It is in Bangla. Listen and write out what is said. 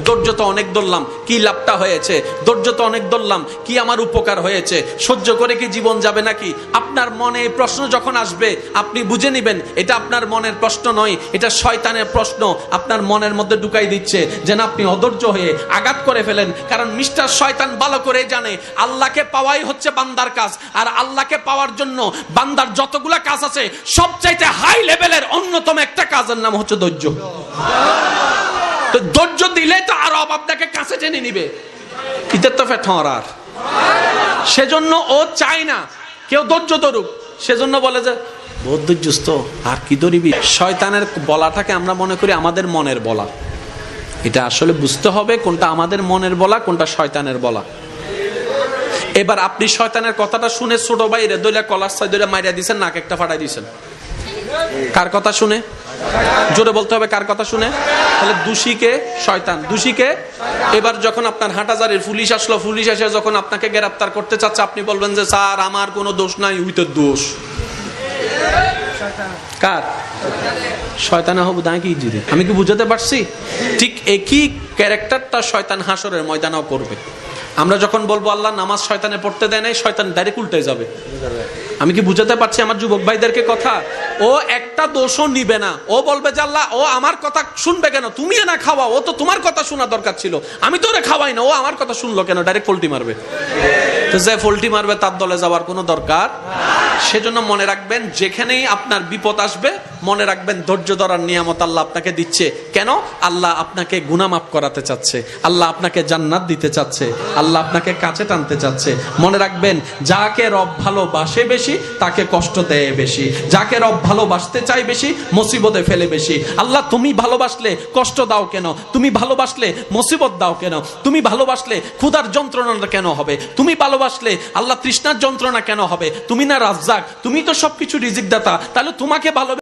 ধৈর্য তো অনেক ধরলাম, কি লাভটা হয়েছে? ধৈর্য তো অনেক ধরলাম, কি আমার উপকার হয়েছে? সহ্য করে কি জীবন যাবে নাকি? আপনার মনে প্রশ্ন যখন আসবে আপনি বুঝে নেবেন এটা আপনার মনের প্রশ্ন নয়, এটা শয়তানের প্রশ্ন আপনার মনের মধ্যে ঢুকাই দিচ্ছে, যেন আপনি অধৈর্য হয়ে আঘাত করে ফেলেন। কারণ মিস্টার শয়তান ভালো করে জানে আল্লাহকে পাওয়াই হচ্ছে বান্দার কাজ, আর আল্লাহকে পাওয়ার জন্য বান্দার যতগুলা কাজ আছে সবচাইতে হাই লেভেলের অন্যতম একটা কাজের নাম হচ্ছে ধৈর্য। তো ধৈর্য দিলে তো আরো আপনাকে কাছে টেনে নিবে, ইতে তো ফেটরার। সেজন্য ও চায় না কেউ ধৈর্য ধরুক, সেজন্য বলে যে বহুত ধৈর্যস্ত, আর কি ধরিবি। শয়তানের বলাটাকে আমরা মনে করি আমাদের মনের বলা, এটা আসলে বুঝতে হবে কোনটা আমাদের মনের বলা, কোনটা শয়তানের বলা। এবার আপনি শয়তানের কথাটা শুনে ছোট ভাইরে দইলা কলার সাই দইলা মাইরা দিয়েছেন, নাক একটা ফাটাই দিয়েছেন। কার কথা শুনে? জোরে বলতে হবে, কার কথা শুনে? তাহলে দোষীকে শয়তান, দোষীকে। এবার যখন আপনার হাটাজারির পুলিশ আসলো, পুলিশ এসে যখন আপনাকে গ্রেফতার করতে চাচ্ছে, আপনি বলবেন যে স্যার আমার কোনো দোষ নাই, উই তো দোষ। কার? শয়তান হবু দাঁড়িয়ে কি জিরে, আমি কি বুঝাতে পারছি? ঠিক একই ক্যারেক্টারটা শয়তান হাসরের ময়দানেও করবে। আমরা যখন বলবো আল্লাহ নামাজ শয়তানে পড়তে দেয় নাই, শয়তান ডাইরেক্ট উল্টে যাবে। আমি কি বুঝাতে পারছি আমার যুবক ভাইদেরকে কথা? ও একটা দোষও নিবে না, ও বলবে যে আল্লাহ ও আমার কথা শুনবে কেন, তুমি না খাওয়া, ও তো তোমার কথা শোনা দরকার ছিল, আমি তো ওরে খাওয়াই না, ও আমার কথা শুনলো কেন? ডাইরেক্ট ফল্টি মারবে। তো যে ফল্টি মারবে তার দলে যাওয়ার কোনো দরকার। সেজন্য মনে রাখবেন, যেখানেই আপনার বিপদ আসবে মনে রাখবেন ধৈর্য ধরার নিয়ামত আল্লাহ আপনাকে দিচ্ছে। কেন? আল্লাহ আপনাকে গুনাহ মাফ করাতে চাচ্ছে, আল্লাহ আপনাকে জান্নাত দিতে চাচ্ছে, আল্লাহ আপনাকে কাছে টানতে চাচ্ছে। মনে রাখবেন, যাকে রব ভালোবাসে বেশি তাকে কষ্ট দেয় বেশি, যাকে রব ভালোবাসতে চাই বেশি মুসিবতে ফেলে বেশি। আল্লাহ তুমি ভালোবাসলে কষ্ট দাও কেন? তুমি ভালোবাসলে মুসিবত দাও কেন? তুমি ভালোবাসলে ক্ষুধার যন্ত্রণা কেন হবে? তুমি ভালোবাসলে আল্লাহ তৃষ্ণার যন্ত্রণা কেন হবে? তুমি না রাজ্জাক, তুমি তো সবকিছু রিজিক দাতা, তাহলে তোমাকে ভালো